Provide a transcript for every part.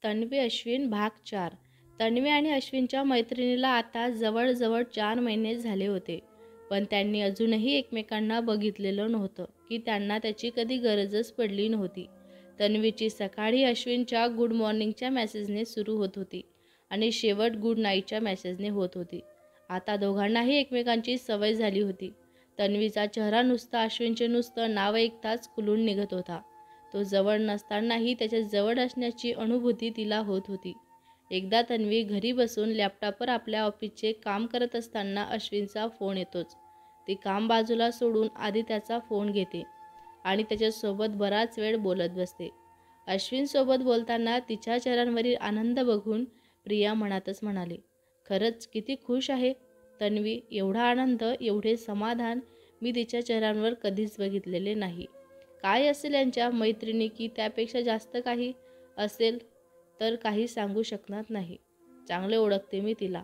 तन्वी अश्विन भाग 4. तन्वी आणि अश्विनच्या मैत्रिणीला आता जवळजवळ 4 महिने झाले होते, पण त्यांनी अजूनही एकमेकांना बघितलेलं नव्हतं की त्यांना त्याची कधी गरजच पडली नव्हती. तन्वीची सकाळी अश्विनच्या गुड मॉर्निंगच्या मेसेजने सुरू होत होती आणि शेवट गुड नाईटच्या मेसेजने होत होती. आता दोघांनाही एकमेकांची सवय झाली होती. तन्वीचा चेहरा नुसता अश्विनचे नुसतं नाव ऐकताच खुलून निघत होता. तो जवळ नसतानाही त्याच्या जवळ असण्याची अनुभूती तिला होत होती. एकदा तन्वी घरी बसून लॅपटॉपवर आपल्या ऑफिसचे काम करत असताना अश्विनचा फोन येतोच. ती काम बाजूला सोडून आधी त्याचा फोन घेते आणि त्याच्यासोबत बराच वेळ बोलत बसते. अश्विनसोबत बोलताना तिच्या चेहऱ्यावरील आनंद बघून प्रिया मनातच म्हणाली, खरंच किती खुश आहे तन्वी. एवढा आनंद, एवढे समाधान मी तिच्या चेहऱ्यावर कधीच बघितलेले नाही. काय असेल यांच्या मैत्रिणी की त्यापेक्षा जास्त काही असेल तर काही सांगू शकणार नाही. चांगले ओळखते मी तिला.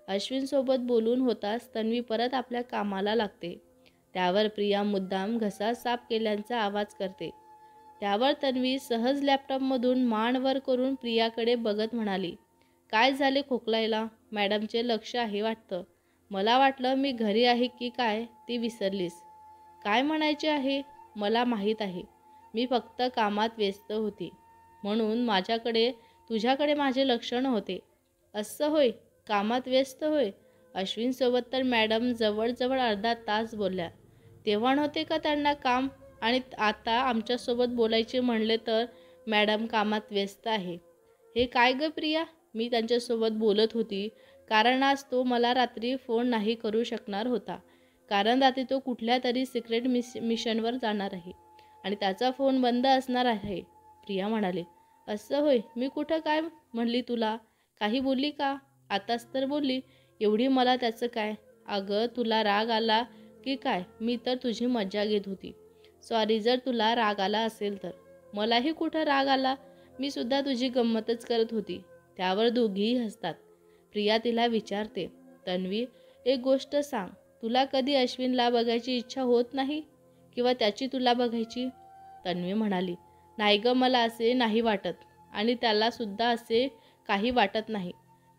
अश्विनसोबत बोलून होताच तन्वी परत आपल्या कामाला लागते. त्यावर प्रिया मुद्दाम घसा साफ केल्याचा आवाज करते. त्यावर तन्वी सहज लॅपटॉपमधून मान वर करून प्रियाकडे बघत म्हणाली, काय झाले खोकलायला? मॅडमचे लक्ष आहे वाटतं. मला वाटलं मी घरी आहे की काय ती विसरलीस. काय म्हणायचे आहे मला माहीत आहे. मी फक्त कामात व्यस्त होती म्हणून तुझ्याकडे माझे लक्ष नव्हते. असं होय, कामात व्यस्त होय. अश्विनसोबत तर मॅडम जवळजवळ अर्धा तास बोलल्या. तेव्हा नव्हते का त्यांना काम? आणि आता आमच्यासोबत बोलायचे म्हणले तर मॅडम कामात व्यस्त आहे. हे काय ग प्रिया? मी त्यांच्यासोबत बोलत होती कारण आज तो मला रात्री फोन नाही करू शकणार होता, कारण रात्री तो कुठल्या तरी सिक्रेट मिशनवर जाणार आहे आणि त्याचा फोन बंद असणार आहे. प्रिया म्हणाली, असं होय. मी कुठं काय म्हणली तुला? काही बोलली का? आताच तर बोलली. एवढी मला त्याचं काय? अगं तुला राग आला की काय? मी तर तुझी मजा घेत होती. सॉरी जर तुला राग आला असेल तर. मलाही कुठं राग आला, मी सुद्धा तुझी गंमतच करत होती. त्यावर दोघीही हसतात. प्रिया तिला विचारते, तन्वी एक गोष्ट सांग, तुला कधी अश्विनला बघायची इच्छा होत नाही किंवा त्याची तुला बघायची? तन्वी म्हणाली, नाही ग, मला असे नाही वाटत आणि त्याला सुद्धा असे काही वाटत नाही.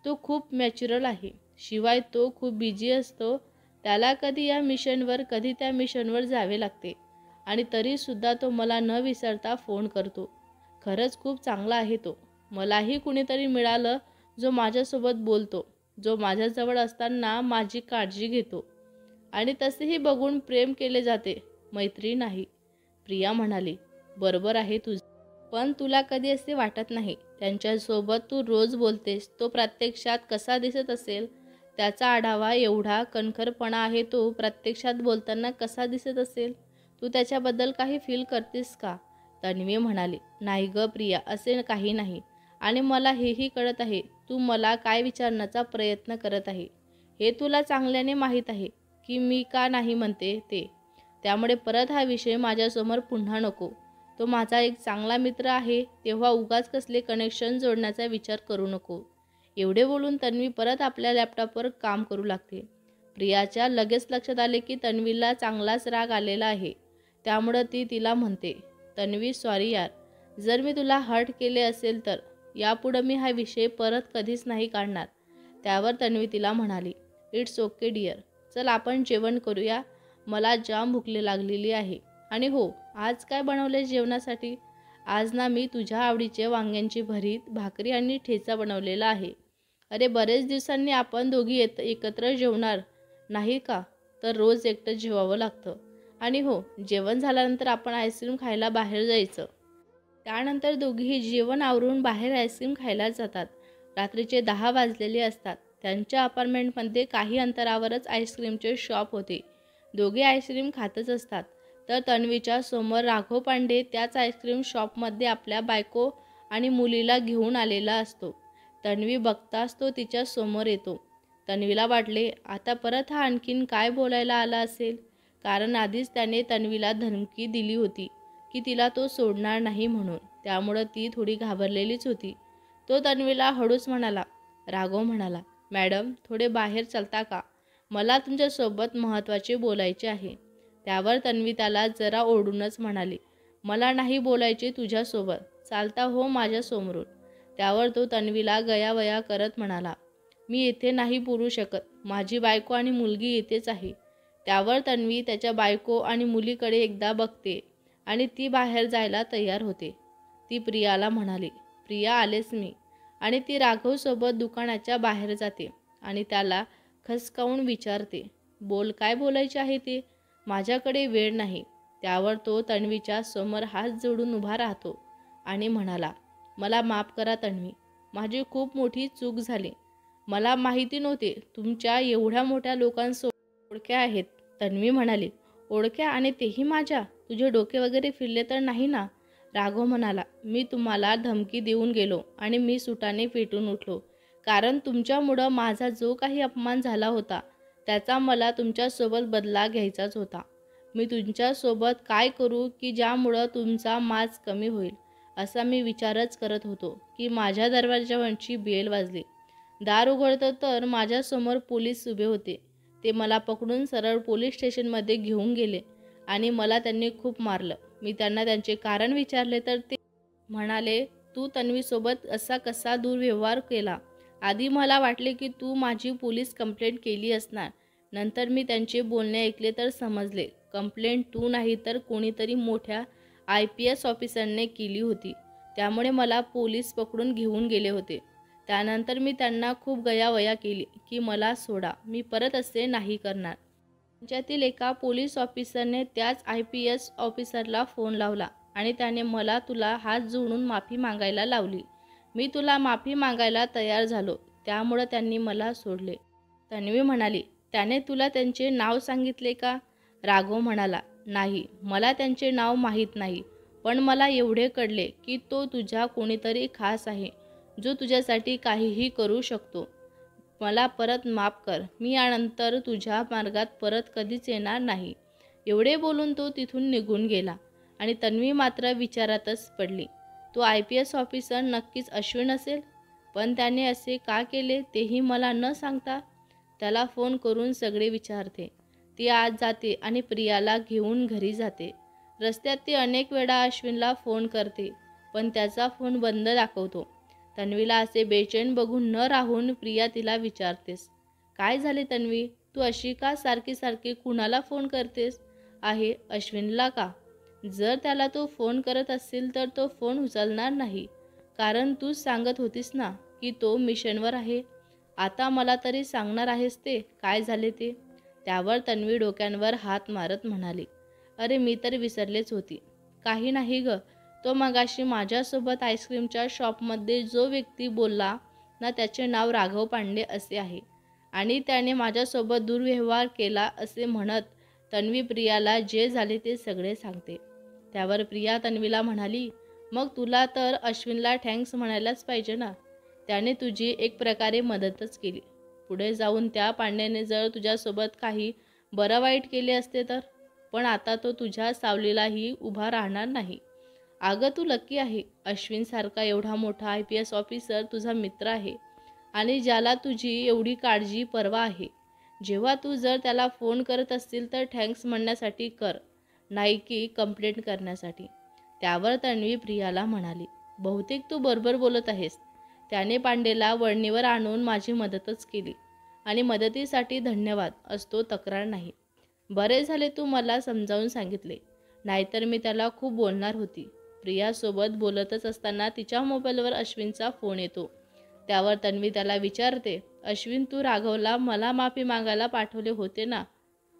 तो खूप नॅचरल आहे. शिवाय तो खूप बिझी असतो. त्याला कधी या मिशनवर कधी त्या मिशनवर जावे लागते आणि तरीसुद्धा तो मला न विसरता फोन करतो. खरंच खूप चांगला आहे तो. मलाही कुणीतरी मिळालं जो माझ्यासोबत बोलतो, जो माझ्याजवळ असताना माझी काळजी घेतो आणि तसेही बघून प्रेम केले जाते, मैत्री नाही. प्रिया म्हणाली, बरोबर आहे तुझं, पण तुला कधी असे वाटत नाही त्यांच्यासोबत तू रोज बोलतेस तो प्रत्यक्षात कसा दिसत असेल? त्याचा आढावा एवढा कणखरपणा आहे, तो प्रत्यक्षात बोलताना कसा दिसत असेल? तू त्याच्याबद्दल काही फील करतेस का? तन्वी म्हणाली, नाही ग प्रिया, असे काही नाही. आणि मला हेही कळत आहे तू मला काय विचारण्याचा प्रयत्न करत आहे. हे तुला चांगल्याने माहीत आहे की मी का नाही म्हणते ते. त्यामुळे परत हा विषय माझ्यासमोर पुन्हा नको. तो माझा एक चांगला मित्र आहे, तेव्हा उगाच कसले कनेक्शन जोडण्याचा विचार करू नको. एवढे बोलून तन्वी परत आपल्या लॅपटॉपवर काम करू लागते. प्रियाच्या लगेच लक्षात आले की तन्वीला चांगलाच राग आलेला आहे. त्यामुळं ती तिला म्हणते, तन्वी सॉरी यार, जर मी तुला हर्ट केले असेल तर. यापुढं मी हा विषय परत कधीच नाही काढणार. त्यावर तन्वी तिला म्हणाली, इट्स ओके डिअर, चल आपण जेवण करूया. मला जाम भूक लागलेली आहे. आणि हो, आज काय बनवले जेवणासाठी? आज ना मी तुझ्या आवडीचे वांग्यांची भरीत, भाकरी आणि ठेचा बनवलेला आहे. अरे बरेच दिवसांनी आपण दोघी एकत्र जेवणार नाही का? तर रोज एकटं जेवावं लागतं. आणि हो, जेवण झाल्यानंतर आपण आईस्क्रीम खायला बाहेर जायचं. त्यानंतर दोघीही जेवण आवरून बाहेर आईस्क्रीम खायला जातात. रात्रीचे 10 वाजलेले असतात. त्यांच्या अपार्टमेंटमध्ये काही अंतरावरच आईस्क्रीमचे शॉप होते. दोघे आईस्क्रीम खातच असतात तर तन्वीच्या समोर राघव पांडे त्याच आईस्क्रीम शॉपमध्ये आपल्या बायको आणि मुलीला घेऊन आलेला असतो. तन्वी बघताच तो तिच्या समोर येतो. तन्वीला वाटले आता परत हा आणखीन काय बोलायला आला असेल, कारण आधीच त्याने तन्वीला धमकी दिली होती की तिला तो सोडणार नाही म्हणून. त्यामुळं ती थोडी घाबरलेलीच होती. तो तन्वीला हळूच म्हणाला. राघव म्हणाला, मॅडम थोडे बाहेर चलता का? मला तुमच्यासोबत महत्त्वाचे बोलायचे आहे. त्यावर तन्वी त्याला जरा ओरडूनच म्हणाली, मला नाही बोलायचे तुझ्यासोबत, चालता हो माझ्यासमोरून. त्यावर तो तन्वीला गयावया करत म्हणाला, मी येथे नाही बोलू शकत, माझी बायको आणि मुलगी येतेच आहे. त्यावर तन्वी त्याच्या बायको आणि मुलीकडे एकदा बघते आणि ती बाहेर जायला तयार होते. ती प्रियाला म्हणाली, प्रिया आलेच मी. आणि ती राघवसोबत दुकानाच्या बाहेर जाते आणि त्याला खसकावून विचारते, बोल, काय बोलायचे आहे ते, माझ्याकडे वेळ नाही. त्यावर तो तन्वीच्या समोर हात जोडून उभा राहतो आणि म्हणाला, मला माफ करा तन्वी, माझी खूप मोठी चूक झाली. मला माहिती नव्हते तुमच्या एवढ्या मोठ्या लोकांसोबत ओळख्या आहेत. तन्वी म्हणाली, ओळख्या आणि तेही माझ्या? तुझे डोके वगैरे फिरले तर नाही ना? राघव म्हणाला, मी तुम्हाला धमकी देऊन गेलो आणि मी सुटाने पेटून उठलो, कारण तुमच्यामुळं माझा जो काही अपमान झाला होता त्याचा मला तुमच्यासोबत बदला घ्यायचाच होता. मी तुमच्यासोबत काय करू की ज्यामुळं तुमचा माज कमी होईल असा मी विचारच करत होतो की माझ्या दरवाजावरची बेल वाजली. दार उघडतं तर माझ्यासमोर पोलीस उभे होते. ते मला पकडून सरळ पोलीस स्टेशनमध्ये घेऊन गेले आणि मला त्यांनी खूप मारलं. मी त्यांना त्यांचे कारण विचारले तर ते म्हणाले, तू तन्वीसोबत असा कसा दुर्व्यवहार केला? आधी मला वाटले की तू माझी पोलीस कंप्लेंट केली असणार. नंतर मी त्यांचे बोलणे ऐकले तर समजले, कंप्लेंट तू नाही तर कोणीतरी मोठ्या IPS ऑफिसरने केली होती. त्यामुळे मला पोलीस पकडून घेऊन गेले होते. त्यानंतर मी त्यांना खूप गयावया केली की मला सोडा, मी परत असे नाही करणार. त्यांच्यातील एका पोलीस ऑफिसरने त्याच IPS ऑफिसरला फोन लावला आणि त्याने मला तुला हात जोडून माफी मागायला लावली. मी तुला माफी मागायला तयार झालो, त्यामुळं त्यांनी मला सोडले. तन्वी म्हणाली, त्याने तुला त्यांचे नाव सांगितले का? राघव म्हणाला, नाही, मला त्यांचे नाव माहीत नाही, पण मला एवढे कळले की तो तुझा कोणीतरी खास आहे जो तुझ्यासाठी काहीही करू शकतो. मला परत माफ कर, मी यानंतर तुझ्या मार्गात परत कधीच येणार नाही. एवढे बोलून तो तिथून निघून गेला आणि तन्वी मात्र विचारातच पडली. तो IPS ऑफिसर नक्कीच अश्विन असेल, पण त्याने असे का केले तेही मला न सांगता त्याला फोन करून सगळे विचारते. ती आज जाते आणि प्रियाला घेऊन घरी जाते. रस्त्यात ती अनेक वेळा अश्विनला फोन करते, पण त्याचा फोन बंद दाखवतो. तन्वीला असे बेचैन बघून न राहून प्रिया तिला विचारतेस, काय झाले तन्वी, तू अशी का सारखी सारखी कुणाला फोन करतेस आहे? अश्विनला का? जर त्याला तू फोन करत असेल तर तो फोन उचलणार नाही, कारण तू सांगत होतीस ना की तो मिशनवर आहे. आता मला तरी सांगणार आहेस ते काय झाले ते? त्यावर तन्वी डोक्यांवर हात मारत म्हणाली, अरे मी तर विसरलेच होती. काही नाही ग, तो मगाशी माझ्यासोबत आईस्क्रीमच्या शॉपमध्ये जो व्यक्ती बोलला ना त्याचे नाव राघव पांडे असे आहे आणि त्याने माझ्यासोबत दुर्व्यवहार केला असे म्हणत तन्वी प्रियाला जे झाले ते सगळे सांगते. त्यावर प्रिया तन्वीला म्हणाली, मग तुला तर अश्विनला थँक्स म्हणायलाच पाहिजे ना, त्याने तुझी एक प्रकारे मदतच केली. पुढे जाऊन त्या पांड्याने जर तुझ्यासोबत काही बरं वाईट केले असते तर, पण आता तो तुझ्या सावलीलाही उभा राहणार नाही. अगं तू लकी आहे, अश्विनसारखा एवढा मोठा IPS ऑफिसर तुझा मित्र आहे आणि ज्याला तुझी एवढी काळजी पर्वा आहे. जेव्हा तू जर त्याला फोन करत असतील तर थँक्स म्हणण्यासाठी कर, नाही की कंप्लेंट करण्यासाठी. त्यावर तन्वी प्रियाला म्हणाली, बहुतेक तू बरोबर बोलत आहेस. त्याने पांडेला वळणीवर आणून माझी मदतच केली आणि मदतीसाठी धन्यवाद असतो, तक्रार नाही. बरे झाले तू मला समजावून सांगितले, नाहीतर मी त्याला खूप बोलणार होती. प्रियासोबत बोलतच असताना तिच्या मोबाईलवर अश्विनचा फोन येतो. त्यावर तन्वी त्याला विचारते, अश्विन, तू राघवला मला माफी मागायला पाठवले होते ना?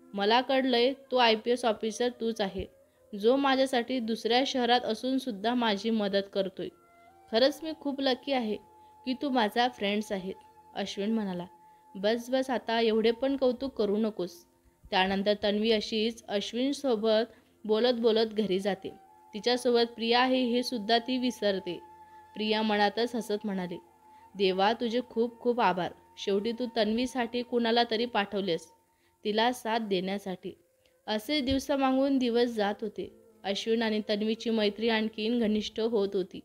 मला कळलंय तो IPS ऑफिसर तूच आहे, जो माझ्यासाठी दुसऱ्या शहरात असून सुद्धा माझी मदत करतोय. खरंच मी खूप लकी आहे की तू माझा फ्रेंड्स आहेत. अश्विन म्हणाला, बस बस, आता एवढे पण कौतुक करू नकोस. त्यानंतर तन्वी अशीच अश्विनसोबत बोलत बोलत घरी जाते. तिच्यासोबत प्रिया आहे हे सुद्धा ती विसरते. प्रिया मनातच हसत म्हणाली, देवा तुझे खूप खूप आभार, शेवटी तू तन्वीसाठी कुणाला तरी पाठवलेस, तिला साथ देण्यासाठी. असे दिवस मागून दिवस जात होते. अश्विन आणि तन्वीची मैत्री आणखीन घनिष्ठ होत होती.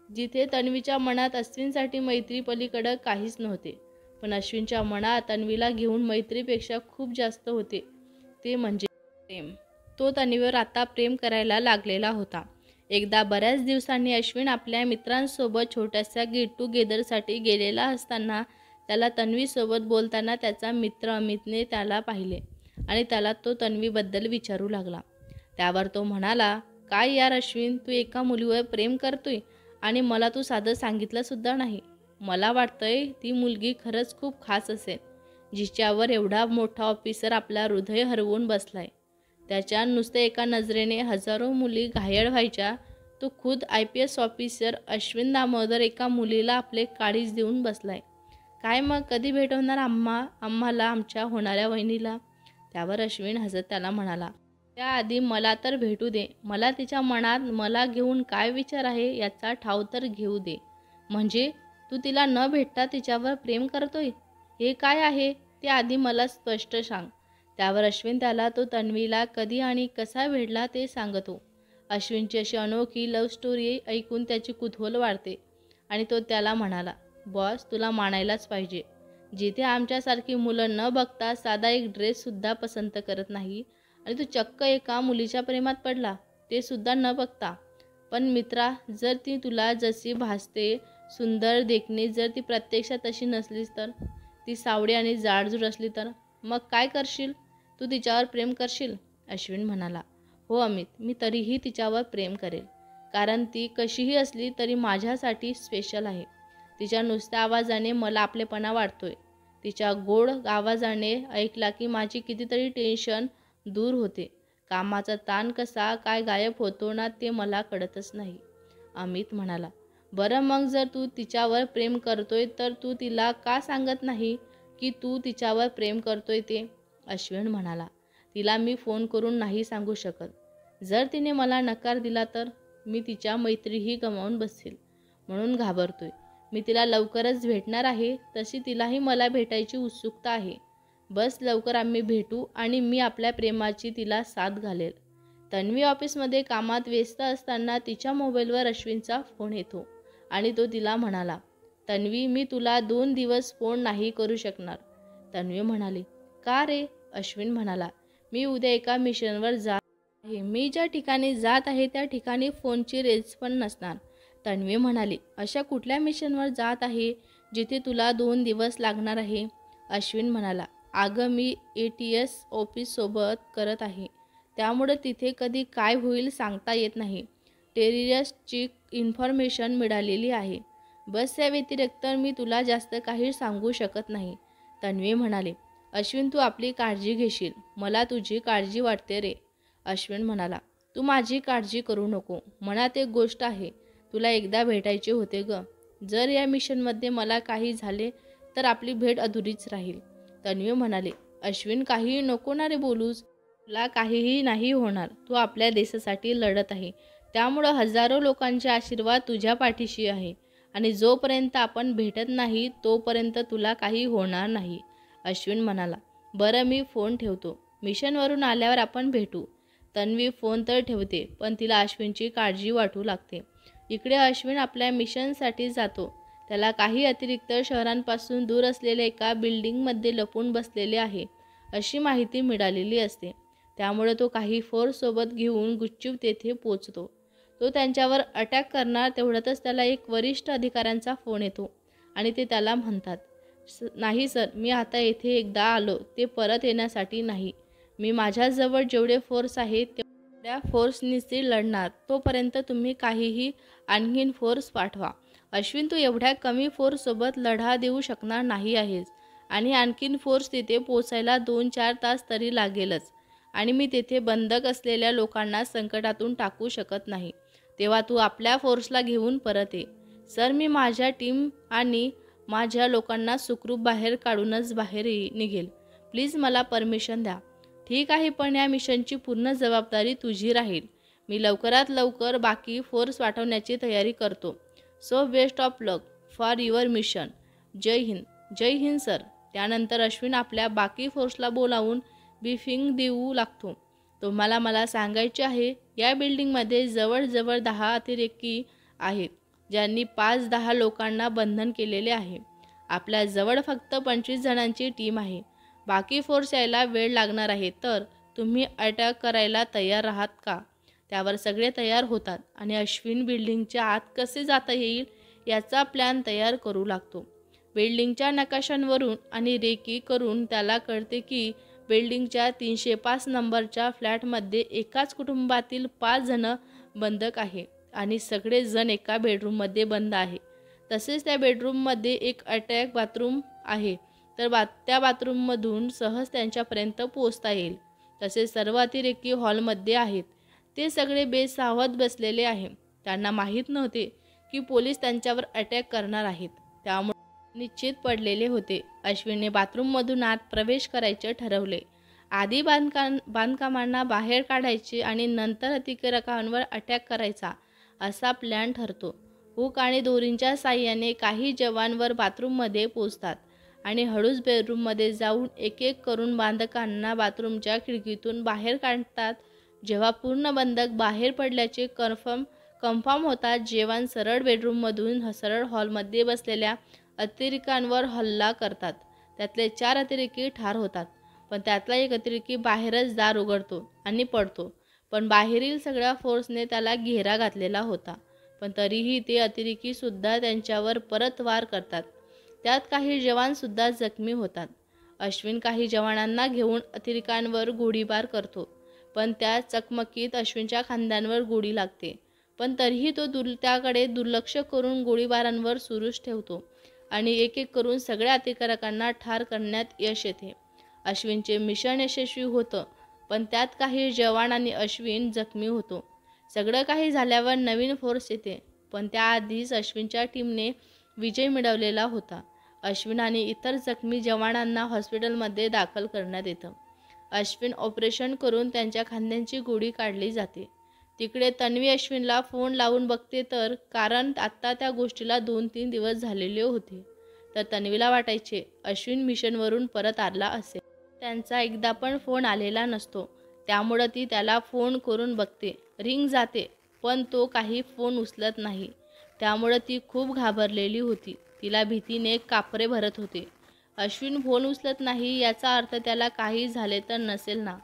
जिथे तन्वीच्या मनात अश्विनसाठी मैत्री पलीकडं काहीच नव्हते, पण अश्विनच्या मनात तन्वीला घेऊन मैत्रीपेक्षा खूप जास्त होते, ते म्हणजे प्रेम. तो तन्वीवर आता प्रेम करायला लागलेला होता. एकदा बऱ्याच दिवसांनी अश्विन आपल्या मित्रांसोबत छोट्याशा गेट टुगेदरसाठी गेलेला असताना त्याला तन्वीसोबत बोलताना त्याचा मित्र अमितने त्याला पाहिले आणि त्याला तो तन्वीबद्दल विचारू लागला. त्यावर तो म्हणाला, काय यार अश्विन, तू एका मुलीवर प्रेम करतोय आणि मला तू साधं सांगितलंसुद्धा नाही. मला वाटतंय ती मुलगी खरंच खूप खास असेल, जिच्यावर एवढा मोठा ऑफिसर आपला हृदय हरवून बसलाय. त्याच्या नुसत्या एका नजरेने हजारो मुली घायल व्हायच्या. तो खुद IPS ऑफिसर अश्विन दामोदर एका मुलीला आपले काळीज देऊन बसलाय. काय मग, कधी भेट होणार आम्हाला आमच्या होणाऱ्या वहिनीला? त्यावर अश्विन हसत त्याला म्हणाला, त्याआधी मला तर भेटू दे. मला तिच्या मनात मला घेऊन काय विचार आहे याचा ठाव तर घेऊ दे. म्हणजे तू तिला न भेटता तिच्यावर प्रेम करतोय? हे काय आहे ते आधी मला स्पष्ट सांग. त्यावर अश्विन त्याला तो तन्वीला कधी आणि कसा भेटला ते सांगतो. अश्विनची अशी अनोखी लव्ह स्टोरी ऐकून त्याची कुतूहल वाढते आणि तो त्याला म्हणाला, बॉस, तुला मानायलाच पाहिजे. जिथे आमच्यासारखी मुलं न बघता साधा एक ड्रेससुद्धा पसंत करत नाही आणि तू चक्क एका मुलीच्या प्रेमात पडला, ते सुद्धा न बघता. पण मित्रा, जर ती तुला जशी भासते सुंदर देखणी, जर ती प्रत्यक्षात तशी नसलीस तर, ती सावळी आणि जाडजूड असली तर मग काय करशील? तू तिच्यावर प्रेम करशील? अश्विन म्हणाला, हो अमित, मी तरीही तिच्यावर प्रेम करेल. कारण ती कशीही असली तरी माझ्यासाठी स्पेशल आहे. तिच्या नुसत्या आवाजाने मला आपलेपणा वाटतोय. तिच्या गोड आवाजाने ऐकला की माझी कितीतरी टेन्शन दूर होते. कामाचा ताण कसा काय गायब होतो ना ते मला कळतच नाही. अमित म्हणाला, बरं मग जर तू तिच्यावर प्रेम करतोय तर तू तिला का सांगत नाही की तू तिच्यावर प्रेम करतोय ते? अश्विन म्हणाला, तिला मी फोन करून नाही सांगू शकत. जर तिने मला नकार दिला तर मी तिच्या मैत्रीही गमावून बसेल. म्हणून घाबरतोय. मी तिला लवकरच भेटणार आहे. तशी तिलाही मला भेटायची उत्सुकता आहे. बस लवकर आम्ही भेटू आणि मी आपल्या प्रेमाची तिला साथ घालेल. तन्वी ऑफिसमध्ये कामात व्यस्त असताना तिच्या मोबाईलवर अश्विनचा फोन येतो आणि तो तिला म्हणाला, तन्वी, मी तुला 2 दिवस फोन नाही करू शकणार. तन्वी म्हणाली, का रे? अश्विन म्हणाला, मी उद्या एका मिशनवर जात आहे. मी ज्या ठिकाणी जात आहे त्या ठिकाणी फोनची रेंज पण नसणार. तन्वी म्हणाली, अशा कुठल्या मिशनवर जात आहे जिथे तुला 2 दिवस लागणार आहे? अश्विन म्हणाला, अगं मी ATS ऑफिससोबत करत आहे. त्यामुळे तिथे कधी काय होईल सांगता येत नाही. टेररिस्टची इन्फॉर्मेशन मिळालेली आहे. बस या व्यतिरिक्त मी तुला जास्त काही सांगू शकत नाही. तन्वी म्हणाले, अश्विन, तू आपली काळजी घेशील. मला तुझी काळजी वाटते रे. अश्विन म्हणाला, तू माझी काळजी करू नको. मनात एक गोष्ट आहे, तुला एकदा भेटायचे होते ग. जर या मिशनमध्ये मला काही झाले तर आपली भेट अधुरीच राहील. तन्वी म्हणाले, अश्विन, काहीही नको ना रे बोलूस. तुला काहीही नाही होणार. तू आपल्या देशासाठी लढत आहे. त्यामुळं हजारो लोकांचे आशीर्वाद तुझ्या पाठीशी आहे आणि जोपर्यंत आपण भेटत नाही तोपर्यंत तुला काही होणार नाही. अश्विन म्हणाला, बरं मी फोन ठेवतो. मिशनवरून आल्यावर आपण भेटू. तन्वी फोन तर ठेवते पण तिला अश्विनची काळजी वाटू लागते. इकडे अश्विन आपल्या मिशनसाठी जातो. त्याला काही अतिरिक्त शहरांपासून दूर असलेल्या एका बिल्डिंगमध्ये लपून बसलेले आहे अशी माहिती मिळालेली असते. त्यामुळे तो काही फोर्ससोबत घेऊन गुपचूप तेथे पोचतो. तो त्यांच्यावर अटॅक करणार तेवढ्यातच त्याला एक वरिष्ठ अधिकाऱ्यांचा फोन येतो आणि ते त्याला म्हणतात, नाही सर, मी आता येथे एकदा आलो ते परत येण्यासाठी नाही. मी माझ्याजवळ जेवढे फोर्स आहे तेवढ्या फोर्सनीच लढणार. तोपर्यंत तुम्ही काहीही आणखीन फोर्स पाठवा. अश्विन, तू एवढ्या कमी फोर्ससोबत लढा देऊ शकणार नाही आहेस आणि आणखीन फोर्स तिथे पोचायला 2-4 तास तरी लागेलच आणि मी तेथे बंधक असलेल्या लोकांना संकटातून टाकू शकत नाही. तेव्हा तू आपल्या फोर्सला घेऊन परत ये. सर, मी माझ्या टीम आणि माझ्या लोकांना सुखरूप बाहेर काढूनच बाहेर निघेल. प्लीज मला परमिशन द्या. ठीक आहे, पण या मिशनची पूर्ण जबाबदारी तुझी राहील. मी लवकरात लवकर बाकी फोर्स पाठवण्याची तयारी करतो. So best of luck for your mission. जय हिंद. जय हिंद सर. त्यानंतर अश्विन आपल्या बाकी फोर्सला बोलावून ब्रीफिंग देऊ लागतो. तुम्हाला मला सांगायचे आहे, या बिल्डिंगमध्ये जवळजवळ 10 अतिरेकी आहेत ज्यांनी 5-10 लोकांना बंधन केलेले आहे. आपल्या जवळ फक्त 25 जणांची टीम आहे. बाकी फोर्स यायला वेळ लागणार आहे. तर तुम्ही अटॅक करायला तयार आहात का? त्यावर सगळे तयार होतात आणि अश्विन बिल्डिंगच्या आत कसे जाता येईल याचा प्लॅन तयार करू लागतो. बिल्डिंगच्या नकाशांवरून आणि रेकी करून त्याला कळते की बिल्डिंगच्या 305 नंबरच्या फ्लॅटमध्ये एकाच कुटुंबातील 5 जण बंधक आहे आणि सगळे जण एका बेडरूममध्ये बंद आहे. तसेच त्या बेडरूममध्ये एक अटॅच बाथरूम आहे, तर त्या बाथरूममधून सहज त्यांच्यापर्यंत पोहोचता येईल. तसेच सर्व अतिरेकी हॉलमध्ये आहेत. ते सगळे बेसावध बसलेले आहे. त्यांना माहीत नव्हते की पोलीस त्यांच्यावर अटॅक करणार आहेत, त्यामुळे निश्चित पडलेले होते. अश्विनने बाथरूममधून आत प्रवेश करायचे ठरवले. आधी बांधकामांना बाहेर काढायचे आणि नंतर अतिरेक्यांवर अटॅक करायचा असा प्लॅन ठरतो. हुक आणि दोरींच्या साहाय्याने काही जवानवर बाथरूममध्ये पोचतात आणि हळूच बेडरूममध्ये जाऊन एक एक करून बांधकांना बाथरूमच्या खिडकीतून बाहेर काढतात. जेव्हा पूर्ण बंधक बाहेर पडल्याचे कन्फर्म होतात, जवान सरळ बेडरूममधून सरळ हॉलमध्ये बसलेल्या अतिरेक्यांवर हल्ला करतात. त्यातले 4 अतिरेकी ठार होतात, पण त्यातला एक अतिरेकी बाहेरच दार उघडतो आणि पडतो. पण बाहेरील सगळ्या फोर्सने त्याला घेरा घातलेला होता, पण तरीही ते अतिरेकीसुद्धा त्यांच्यावर परत वार करतात. त्यात काही जवानसुद्धा जखमी होतात. अश्विन काही जवानांना घेऊन अतिरेक्यांवर गोळीबार करतो, पण त्या चकमकीत अश्विनच्या खांद्यांवर गोळी लागते. पण तरीही तो त्याकडे दुर्लक्ष करून गोळीबारांवर सुरूच ठेवतो आणि एक एक करून सगळ्या अतिरेक्यांना ठार करण्यात यश येते. अश्विनचे मिशन यशस्वी होतं, पण त्यात काही जवान आणि अश्विन जखमी होतो. सगळं काही झाल्यावर नवीन फोर्स येते, पण त्याआधीच अश्विनच्या टीमने विजय मिळवलेला होता. अश्विन आणि इतर जखमी जवानांना हॉस्पिटलमध्ये दाखल करण्यात येतं. अश्विन ऑपरेशन करून त्यांच्या खांद्यांची गोळी काढली जाते. तिकडे तन्वी अश्विनला फोन लावून बघते, तर कारण आत्ता त्या गोष्टीला 2-3 दिवस झालेले होते. तर तन्वीला वाटायचे अश्विन मिशनवरून परत आला असेल. त्यांचा एकदा पण फोन आलेला नसतो, त्यामुळं ती त्याला फोन करून बघते. रिंग जाते, पण तो काही फोन उचलत नाही. त्यामुळं ती खूप घाबरलेली होती. तिला भीतीने कापरे भरत होते. अश्विन फोन उचलत नाही याचा अर्थ त्याला काही झाले तर नसेल ना,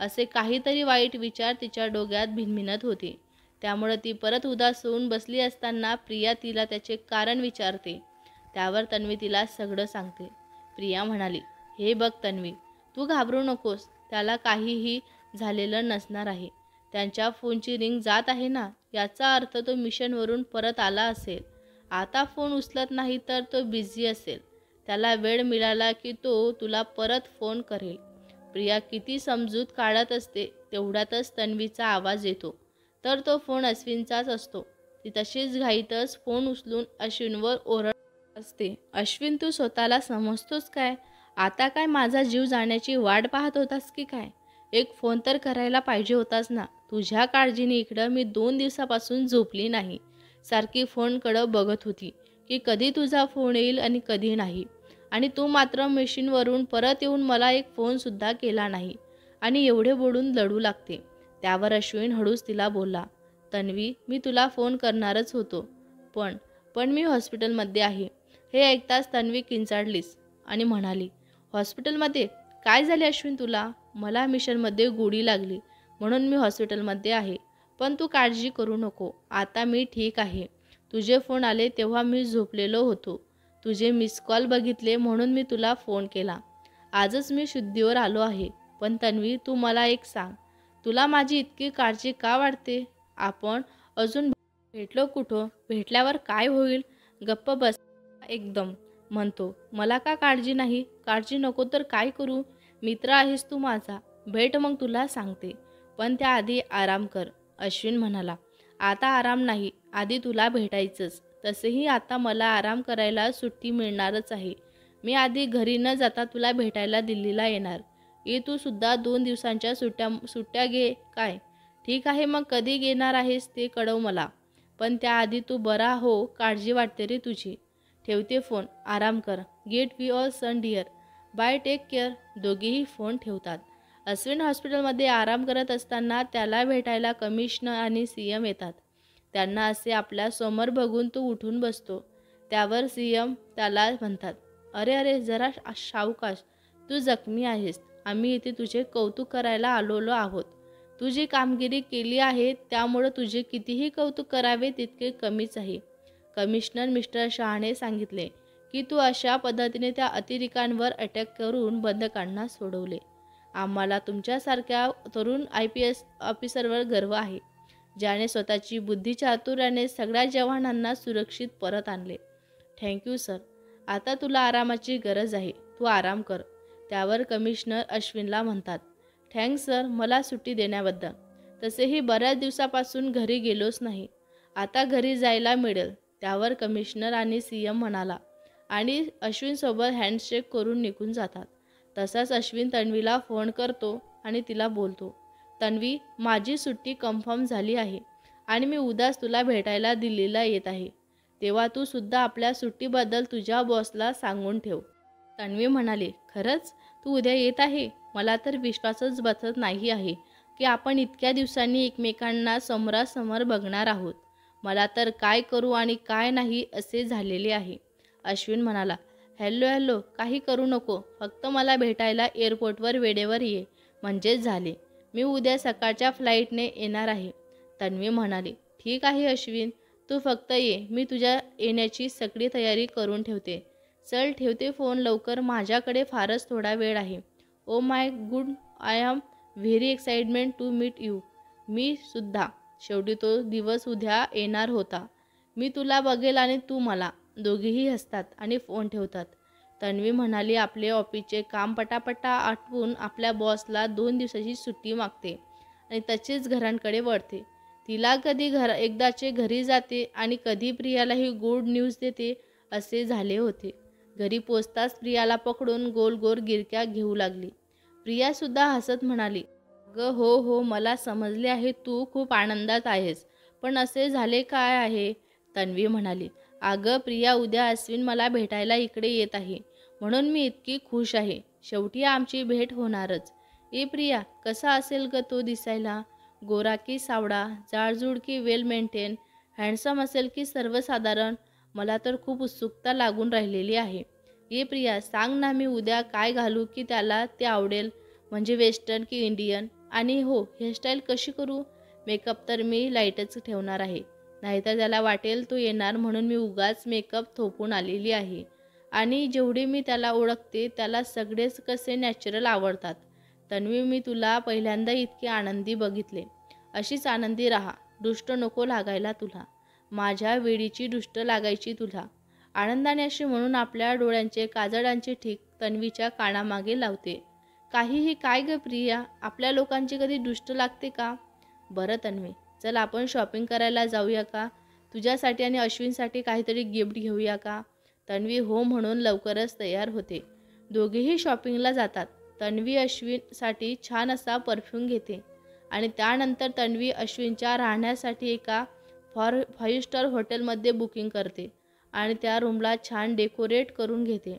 असे काहीतरी वाईट विचार तिच्या डोक्यात भिनभिनत होते. त्यामुळं ती परत उदास होऊन बसली असताना प्रिया तिला त्याचे कारण विचारते. त्यावर तन्वी तिला सगळं सांगते. प्रिया म्हणाली, हे बघ तन्वी, तू घाबरू नकोस, त्याला काहीही झालेलं नसणार आहे. त्यांच्या फोनची रिंग जात आहे ना, याचा अर्थ तो मिशनवरून परत आला असेल. आता फोन उचलत नाही तर तो बिझी असेल. त्याला वेळ मिळाला की तो तुला परत फोन करेल. प्रिया किती समजूत काढत असते, तेवढ्यातच तन्वीचा आवाज येतो, तर तो फोन अश्विनचाच असतो. ती तशीच घाईतच फोन उचलून अश्विनवर ओरडत असते. अश्विन, तू स्वतःला समजतोस काय? आता काय माझा जीव जाण्याची वाट पाहत होतास की काय? एक फोन तर करायला पाहिजे होतास ना. तुझ्या काळजीने इकडं मी 2 दिवसापासून झोपली नाही. सारखी फोनकडं बघत होती की कधी तुझा फोन येईल आणि कधी नाही. आणि तू मात्र मिशनवरून परत येऊन मला एक फोनसुद्धा केला नाही आणि एवढे बोलून लढू लागते. त्यावर अश्विन हळूच तिला बोलला, तन्वी, मी तुला फोन करणारच होतो, पण मी हॉस्पिटलमध्ये आहे. हे ऐकताच तन्वी किंचाळलीच आणि म्हणाली, हॉस्पिटलमध्ये? काय झाले अश्विन तुला? मला मिशनमध्ये गोळी लागली म्हणून मी हॉस्पिटलमध्ये आहे. पण तू काळजी करू नको, आता मी ठीक आहे. तुझे फोन आले तेव्हा मी झोपलेलो होतो. तुझे मिस कॉल बघितले म्हणून मी तुला फोन केला. आजच मी शुद्धीवर आलो आहे. पण तन्वी, तू मला एक सांग, तुला माझी इतकी काळजी का वाटते? आपण अजून भेटलो कुठं? भेटल्यावर काय होईल? गप्प बस एकदम, म्हणतो. मला का काळजी नाही? काळजी नको तर काय करू? मित्र आहेस तू माझा, भेट मग तुला सांगते. पण त्याआधी आराम कर. अश्विन म्हणाला, आता आराम नाही, आधी तुला भेटायचंच. तसेही आता मला आराम करायला सुट्टी मिळणारच आहे. मी आधी घरी न जाता तुला भेटायला दिल्लीला येणार. ये तू सुद्धा 2 दिवसांच्या सुट्ट्या घे काय? ठीक आहे, मग कधी घेणार आहेस ते कळव मला. पण त्याआधी तू बरा हो, काळजी वाटते रे तुझी. ठेवते फोन, आराम कर. Get well soon dear. Bye, take care. दोघेही फोन ठेवतात. अश्विन हॉस्पिटलमध्ये आराम करत असताना त्याला भेटायला कमिशनर आणि CM येतात. त्यांना असे आपल्या समोर बघून तो उठून बसतो. त्यावर CM त्याला म्हणतात, अरे अरे, जरा सावकाश, तू जखमी आहेस. आम्ही इथे तुझे कौतुक करायला आलेलो आहोत. तू जी कामगिरी केली आहे त्यामुळं तुझे कितीही कौतुक करावे तितके कमीच आहे. कमिशनर मिस्टर शहाने सांगितले की तू अशा पद्धतीने त्या अतिरेक्यांवर अटॅक करून बंधकांना सोडवले. आम्हाला तुमच्यासारख्या तरुण IPS ऑफिसरवर गर्व आहे, ज्याने स्वतःची बुद्धिचातुर्याने सगळ्या जवानांना सुरक्षित परत आणले. Thank you sir. आता तुला आरामाची गरज आहे. तू आराम कर. त्यावर कमिशनर अश्विनला म्हणतात, थँक्स सर मला सुट्टी देण्याबद्दल. तसेही बऱ्याच दिवसापासून घरी गेलोच नाही. आता घरी जायला मिळेल. त्यावर कमिशनर आणि CM म्हणाला आणि अश्विनसोबत हँडशेक करून निघून जातात. तसाच अश्विन तन्वीला फोन करतो आणि तिला बोलतो, तन्वी माझी सुट्टी कन्फर्म झाली आहे आणि मी उद्याच तुला भेटायला दिल्लीला येत आहे. तेव्हा तू सुद्धा आपल्या सुट्टीबद्दल तुझ्या बॉसला सांगून ठेव. तन्वी म्हणाली, खरंच तू उद्या येत आहे? मला तर विश्वासच बसत नाही आहे की आपण इतक्या दिवसांनी एकमेकांना समोरासमोर बघणार आहोत. मला तर काय करू आणि काय नाही असे झालेले आहे. अश्विन म्हणाला, हॅलो काही करू नको, फक्त मला भेटायला एअरपोर्टवर वेळेवर ये म्हणजेच झाले. मी उद्या सकाळच्या फ्लाईटने येणार आहे. तन्वी म्हणाली, ठीक आहे अश्विन, तू फक्त ये, मी तुझ्या येण्याची सगळी तयारी करून ठेवते. चल ठेवते फोन लवकर, माझ्याकडे फारच थोडा वेळ आहे. Oh my good, I am very excitement to meet you. मी सुद्धा. शेवटी तो दिवस उद्या येणार होता. मी तुला बघेल आणि तू मला. दोघेही हसतात आणि फोन ठेवतात. तन्वी म्हणाली, आपले ऑफिसचे काम पटापटा आटपून आपल्या बॉसला 2 दिवसाची सुट्टी मागते आणि तसेच घरांकडे वळते. तिला कधी एकदाचे घरी जाते आणि कधी प्रियाला ही गुड न्यूज देते असे झाले होते. घरी पोचताच प्रियाला पकडून गोल गोल गिरक्या घेऊ लागली. प्रियासुद्धा हसत म्हणाली, हो मला समजले आहे, तू खूप आनंदात आहेस, पण असे झाले काय आहे? तन्वी म्हणाली, अगं प्रिया, उद्या अश्विन मला भेटायला इकडे येत आहे म्हणून मी इतकी खुश आहे. शेवटी आमची भेट होणारच. प्रिया, कसा असेल ग तो दिसायला? गोरा की सावळा, जाडजूड की वेल मेंटेन, हँडसम असेल की सर्वसाधारण? मला तर खूप उत्सुकता लागून राहिलेली आहे. प्रिया सांग ना, मी उद्या काय घालू की त्याला ते आवडेल? म्हणजे वेस्टर्न की इंडियन? आणि हो, हेअरस्टाईल कशी करू? मेकअप तर मी लाईटच ठेवणार आहे, नाहीतर त्याला वाटेल तो येणार म्हणून मी उगाच मेकअप थोपून आलेली आहे. आणि जेवढे मी त्याला ओळखते त्याला सगळेच कसे नॅचरल आवडतात. तन्वी, मी तुला पहिल्यांदा इतकी आनंदी बघितले. अशीच आनंदी राहा. दुष्ट नको लागायला तुला. माझ्या वेडीची दुष्ट लागायची तुला. आनंदाने अशी म्हणून आपल्या डोळ्यांचे काजळांचे ठीक तन्वीच्या कानामागे लावते. काहीही काय ग प्रिया, आपल्या लोकांची कधी दुष्ट लागते का? बरं तन्वी, चल आपण शॉपिंग करायला जाऊया का? तुझ्यासाठी आणि अश्विनसाठी काहीतरी गिफ्ट घेऊया का? तन्वी हो म्हणून लवकरच तयार होते. दोघेही शॉपिंगला जातात. तन्वी अश्विनसाठी छान असा परफ्यूम घेते आणि त्यानंतर तन्वी अश्विनच्या राहण्यासाठी एका 5 स्टार हॉटेलमध्ये बुकिंग करते आणि त्या रूमला छान डेकोरेट करून घेते.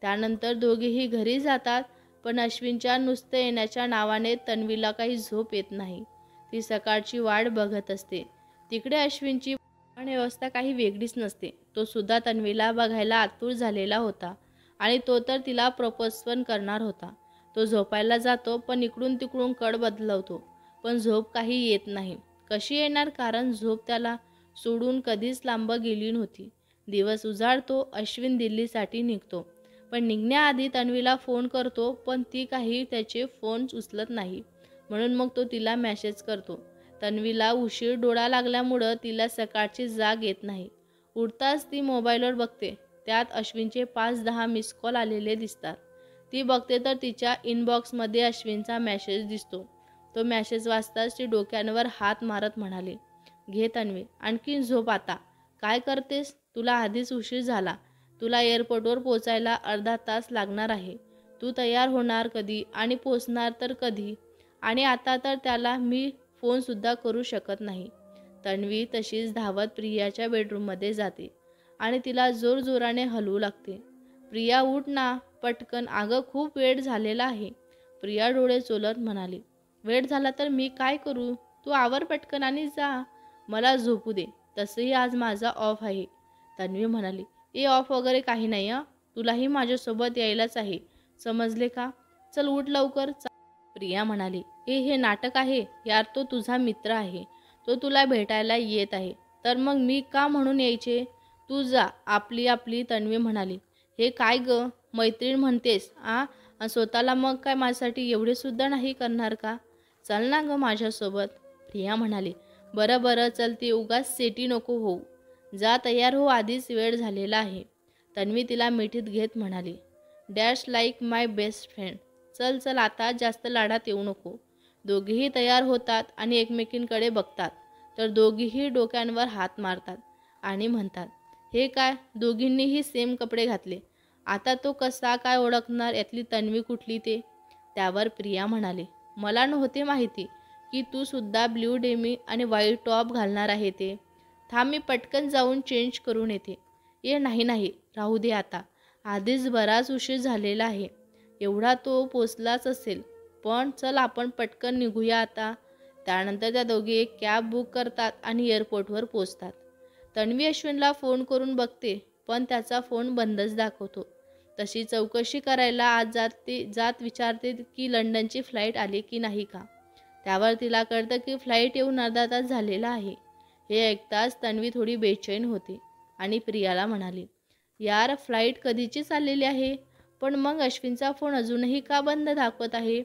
त्यानंतर दोघेही घरी जातात. पण अश्विनच्या नुसतं येण्याच्या नावाने तन्वीला काही झोप येत नाही. ती सकाळची वाट बघत असते. तिकडे अश्विनची व्यवस्था काही वेगळीच नसते. तो सुद्धा तन्वीला बघायला आतुर झालेला होता आणि तो तर तिला प्रपोज पण करणार होता. तो झोपायला जातो पण इकडून तिकडून कड बदलवतो, पण झोप काही येत नाही. कशी येणार, कारण झोप त्याला सोडून कधीच लांब गेली नव्हती. दिवस उजाडतो. अश्विन दिल्लीसाठी निघतो. पण निघण्याआधी तन्वीला फोन करतो, पण ती काही त्याचे फोन उचलत नाही. म्हणून मग तो तिला मेसेज करतो. तन्वीला उशीर डोळा लागल्यामुळं तिला सकाळची जाग येत नाही. उठताच ती मोबाईलवर बघते. त्यात अश्विनचे 5-10 मिस कॉल आलेले दिसतात. ती बघते तर तिच्या इनबॉक्समध्ये अश्विनचा मेसेज दिसतो. तो मेसेज वाचताच ती डोक्यावर हात मारत म्हणाली, घे तन्वी, आणखीन झोप आता. काय करतेस? तुला आधीच उशीर झाला. तुला एअरपोर्टवर पोचायला अर्धा तास लागणार आहे. तू तयार होणार कधी आणि पोचणार तर कधी? आणि आता तर त्याला मी फोनसुद्धा करू शकत नाही. तन्वी तशीच धावत प्रियाच्या बेडरूममध्ये जाते आणि तिला जोरजोराने हलवू लागते. प्रिया उठ ना पटकन, अगं खूप वेळ झालेला आहे. प्रिया डोळे चोलत म्हणाली, वेळ झाला तर मी काय करू? तू आवर पटकन आणि जा. मला झोपू दे. तसंही आज माझा ऑफ आहे. तन्वी म्हणाली, ऑफ वगैरे काही नाही. तुलाही माझ्यासोबत यायलाच आहे, समजले का? चल उठ लवकर. प्रिया म्हणाली, हे नाटक आहे यार, तो तुझा मित्र आहे, तो तुला भेटायला येत आहे, तर मग मी का म्हणून यायचे? तू जा आपली आपली. तन्वी म्हणाली, हे काय ग, मैत्रीण म्हणतेस आणि स्वतःला मग काय माझ्यासाठी एवढे सुद्धा नाही करणार का? चल ना ग माझ्यासोबत. प्रिया म्हणाली, बरं बरं चल, ती उगाच सेटी नको होऊ, जा तयार हो, आधीच वेळ झालेला आहे. तन्वी तिला मिठीत घेत म्हणाली, डॅश लाईक माय बेस्ट फ्रेंड. चल चल, आता जास्त लाडात येऊ नको. दोघेही तयार होतात आणि एकमेकींकडे बघतात, तर दोघीही डोक्यांवर हात मारतात आणि म्हणतात, हे काय, दोघींनीही सेम कपडे घातले, आता तो कसा काय ओळखणार यातली तन्वी कुठली ते? त्यावर प्रिया म्हणाली, मला नव्हते माहिती की तू सुद्धा ब्ल्यू डेमी आणि व्हाईट टॉप घालणार आहे ते. थांब, मी पटकन जाऊन चेंज करून येते. नाही नाही, राहू दे आता, आधीच बराच उशीर झालेला आहे. एवढा तो पोचलाच असेल, पण चल आपण पटकन निघूया आता. त्यानंतर त्या दोघी एक कॅब बुक करतात आणि एअरपोर्टवर पोचतात. तन्वी अश्विनला फोन करून बघते, पण त्याचा फोन बंदच दाखवतो. तशी चौकशी करायला आज जात विचारते की लंडनची फ्लाईट आली की नाही का. त्यावर तिला कळतं की फ्लाईट येऊन अर्धा तास झालेला आहे. हे ऐकताच तन्वी थोडी बेचैन होते आणि प्रियाला म्हणाली, यार फ्लाईट कधीची चाललेली आहे, पण मग अश्विनचा फोन अजूनही का बंद दाखवत आहे?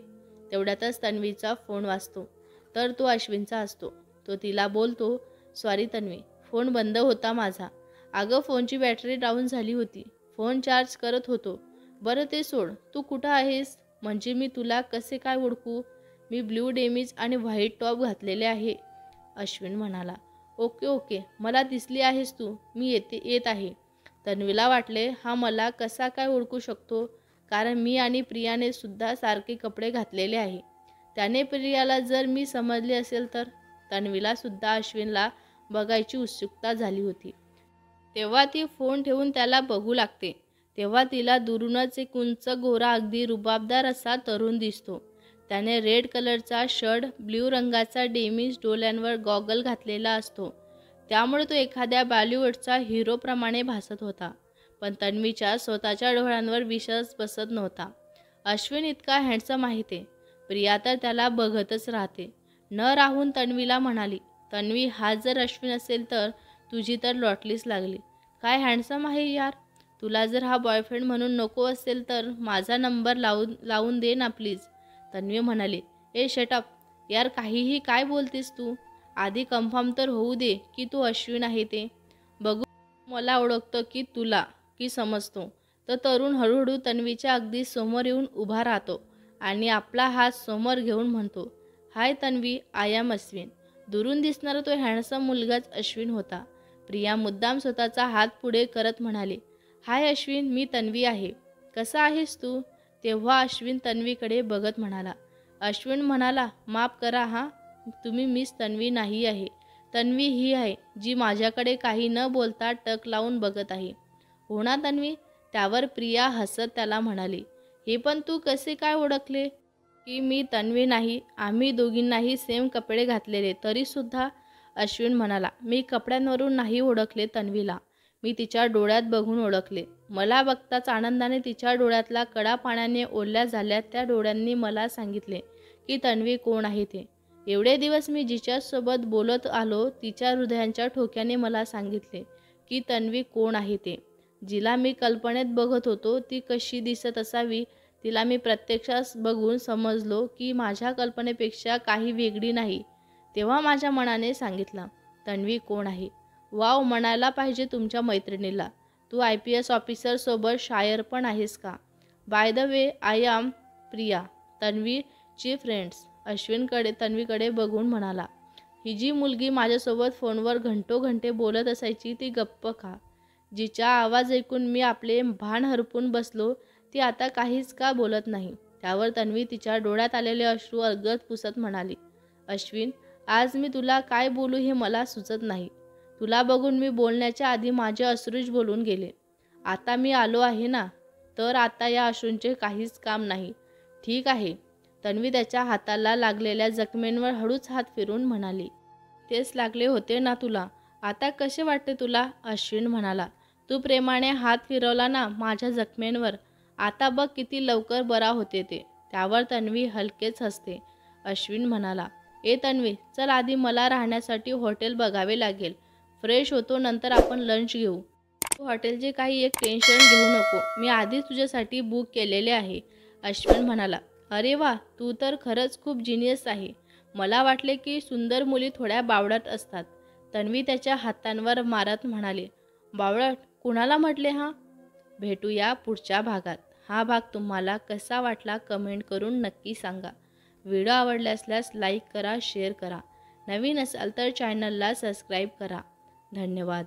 तेवढ्यातच तन्वीचा फोन वाजतो, तर तो अश्विनचा असतो. तो तिला बोलतो, सॉरी तन्वी, फोन बंद होता माझा. अगं फोनची बॅटरी डाऊन झाली होती, फोन चार्ज करत होतो. बरं ते सोड, तू कुठं आहेस? म्हणजे मी तुला कसे काय ओळखू? मी ब्ल्यू डेमीज आणि व्हाईट टॉप घातलेले आहे. अश्विन म्हणाला, ओके ओके, मला दिसली आहेस तू, मी येत आहे. तन्वीला वाटले, हा मला कसा काय ओळखू शकतो, कारण मी आणि प्रियाने सुद्धा सारखे कपडे घातलेले आहे. त्याने प्रियाला जर मी समजले असेल तर? तन्वीला सुद्धा अश्विनला बघायची उत्सुकता झाली होती. तेव्हा ती फोन ठेवून त्याला बघू लागते. तेव्हा तिला दुरूनच एक उंच गोरा अगदी रुबाबदार असा तरुण दिसतो. त्याने रेड कलरचा शर्ट, ब्ल्यू रंगाचा डेमिज, डोळ्यांवर गॉगल घातलेला असतो, त्यामुळे तो एखाद्या बॉलिवूडचा हिरोप्रमाणे भासत होता. पण तन्वीच्या स्वतःच्या डोळ्यांवर विश्वास बसत नव्हता. अश्विन इतका हँडसम आहे ते. प्रिया तर त्याला बघतच राहते. न राहून तन्वीला म्हणाली, तन्वी, हा जर अश्विन असेल तर तुझी तर लॉटरीच लागली. काय हँडसम आहे यार. तुला जर हा बॉयफ्रेंड म्हणून नको असेल तर माझा नंबर लावून दे ना प्लीज. तन्वी म्हणाली, शटअप यार, काहीही काय बोलतेस तू? आधी कन्फर्म तर होऊ दे की तू अश्विन आहे ते. बघू मला ओळखतो की तुला की समजतो. तर तरुण हळूहळू तन्वीच्या अगदी समोर येऊन उभा राहतो आणि आपला हात समोर घेऊन म्हणतो, हाय तन्वी, आय एम अश्विन. दुरून दिसणारा तो हँडसम मुलगाच अश्विन होता. प्रिया मुद्दाम स्वतःचा हात पुढे करत म्हणाली, हाय अश्विन, मी तन्वी आहे. कसा आहेस तू? तेव्हा अश्विन तन्वीकडे बघत म्हणाला. अश्विन म्हणाला, माफ करा हां, तुम्ही मिस तन्वी नाही आहे. तन्वी ही आहे जी माझ्याकडे काही न बोलता टक लावून बघत आहे. हो ना तन्वी? त्यावर प्रिया हसत त्याला म्हणाली, हे पण तू कसे काय ओळखले की मी तन्वी नाही? आम्ही दोघींनाही सेम कपडे घातलेले तरीसुद्धा. अश्विन म्हणाला, मी कपड्यांवरून नाही ओळखले तन्वीला, मी तिच्या डोळ्यात बघून ओळखले. मला बघताच आनंदाने तिच्या डोळ्यातला कडा पाण्याने ओल्या झाल्या. त्या डोळ्यांनी मला सांगितले की तन्वी कोण आहे ते. एवढे दिवस मी जिच्यासोबत बोलत आलो, तिच्या हृदयांच्या ठोक्याने मला सांगितले की तन्वी कोण आहे ते. जिला मी कल्पनेत बघत होतो ती कशी दिसत असावी, तिला मी प्रत्यक्षात बघून समजलो की माझ्या कल्पनेपेक्षा काही वेगळी नाही. तेव्हा माझ्या मनाने सांगितलं, तन्वी कोण आहे. वाव, म्हणायला पाहिजे तुमच्या मैत्रिणीला. तू IPS ऑफिसरसोबत शायर पण आहेस का? By the way, I am Priya, तन्वीची फ्रेंड्स. अश्विनकडे तन्वीकडे बघून म्हणाला, ही जी मुलगी माझ्यासोबत फोनवर घंटोघंटे बोलत असायची ती गप्प का? जिचा आवाज ऐकून मी आपले भान हरपून बसलो, ती आता काहीच का बोलत नाही? त्यावर तन्वी तिच्या डोळ्यात आलेले अश्रू अलगद पुसत म्हणाली, अश्विन, आज मी तुला काय बोलू हे मला सुचत नाही. तुला बघून मी बोलण्याच्या आधी माझे अश्रूच बोलून गेले. आता मी आलो आहे ना, तर आता या अश्रूंचे काहीच काम नाही. ठीक आहे. तन्वी त्याच्या हाताला लागलेल्या जखमेंवर हळूच हात फिरून म्हणाली, तेच लागले होते ना तुला, आता कसे वाटते तुला? अश्विन म्हणाला, तू प्रेमाने हात फिरवला ना माझ्या जखमेंवर, आता बघ किती लवकर बरा होते ते. त्यावर तन्वी हलकेच हसते. अश्विन म्हणाला, ए तन्वी, चल आधी मला राहण्यासाठी हॉटेल बघावे लागेल. फ्रेश होतो, नंतर आपण लंच घेऊ. तू हॉटेलचे काही एक टेन्शन घेऊ नको, मी आधीच तुझ्यासाठी बुक केलेले आहे. अश्विन म्हणाला, अरे वा, तू तर खरंच खूप जिनियस आहे. मला वाटले की सुंदर मुली थोड्या बावळट असतात. तन्वी त्याच्या हातांवर मारत म्हणाले, बावळट कुणाला म्हटले हा? भेटूया पुढच्या भागात. हा भाग तुम्हाला कसा वाटला कमेंट करून नक्की सांगा. व्हिडिओ आवडला असल्यास लाईक करा, शेअर करा. नवीन असाल तर चॅनलला सबस्क्राईब करा. धन्यवाद.